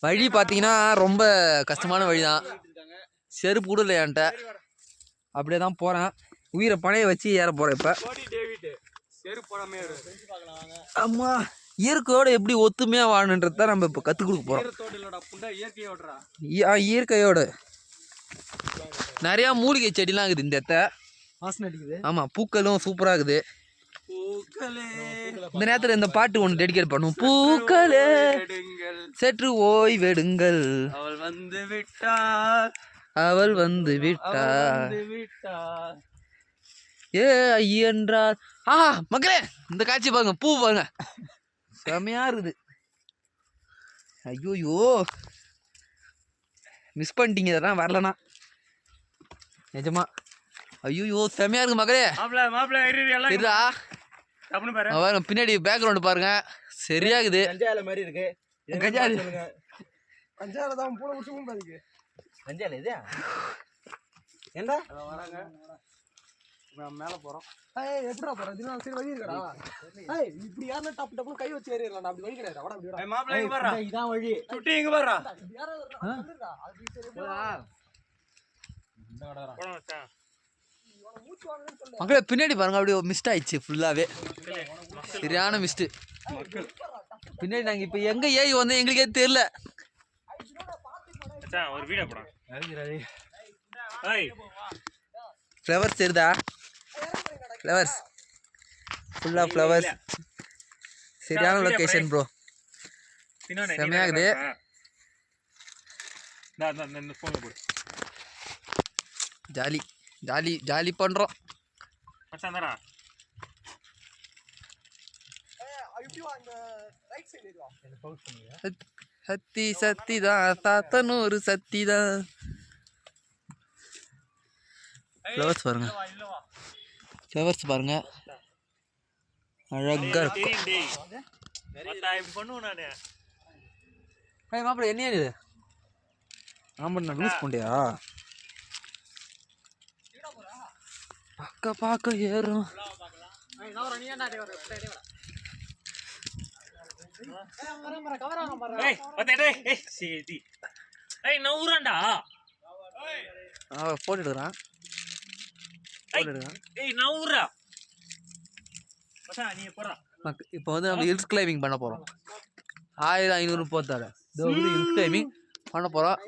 வழி பார்த்தீங்கன்னா ரொம்ப கஷ்டமான வழி தான். செருப்பு கூட இல்லை என்கிட்ட. அப்படியே தான் போகிறேன். உயிரை பணைய வச்சு ஏற போகிறேன் இப்போ. அம்மா இயற்கையோட எப்படி ஒத்துமையாக வாழணுன்றத நம்ம இப்போ கற்றுக் கொடுக்க போகிறோம். இயற்கையோட நிறையா மூலிகை செடிலாம் இருக்குது இந்த இடத்த. வாசனை அடிக்குது. ஆமாம், பூக்களும் சூப்பராக இருக்குது. இந்த நேரத்தில் இந்த பாட்டு ஒன்று டெடிகேட் பண்ணும். பூக்களே சற்று ஓய்வெடுங்கள், அவள் வந்து விட்டார், அவள் வந்து விட்டார், ஏ ஐயன்றார். மக்களே இந்த காட்சி பாருங்க, பூ பாருங்க, செமையா இருக்குது. ஐயோயோ மிஸ் பண்ணிட்டீங்க இதெல்லாம் வரலண்ணா நிஜமா. ஐயோ செமையா இருக்கு மக்களே. பின்னாடி பேக்ரவுண்ட் பாருங்க, சரியாகுது. மாதிரி இருக்கு. மேல போறோம். எப்படா போறோம்? சரி வழி இருக்கடா. இப்படி யாரா டப் டப்னு கை வச்சு ஏறிடலாம். அப்படி வழி கிடையாது. வட அப்படி வர. மாப்ள இங்க பாறா. இதான் வழி. சுட்டி இங்க பாறா. யாரா சொல்லுடா. அது சரி போடா. இந்த கடறா. போடா மச்சான். மக்களே பின்னாடி பாருங்க, அப்படியே மிஸ்ட் ஆயிடுச்சு ஃபுல்லாவே. சரியான மிஸ்ட். பின்னாடி நாங்க இப்ப எங்க ஏறி வந்தோம் எங்களுக்கே தெரியல. மச்சான் ஒரு வீடியோ போடா. ஃப்ளவர்ஸ் தெரியுதா? ஃப்ளவர்ஸ் ஃபுல்லா ஃப்ளவர்ஸ். சரியான லொகேஷன் ப்ரோ. செமையாகுது. ஜாலி ஜாலி ஜாலி பண்றோம். சத்தி சத்திதான் தாத்தனூறு சத்திதான். ஃப்ளவர்ஸ் பாருங்க, ஃப்ளவர்ஸ் பாருங்க, அழகா இருக்கு. மாப்பிள்ள என்ன இது? ஆமா நான் லூஸ் பண்ணியா? பார்க்க பார்க்க ஏறும். போட்டுடுறான். இப்போ வந்து நம்ம ஹில்ஸ் கிளைம்பிங் பண்ண போறோம். 1500 போத்தால ஹில்ஸ் கிளைம்பிங் பண்ண போறோம்.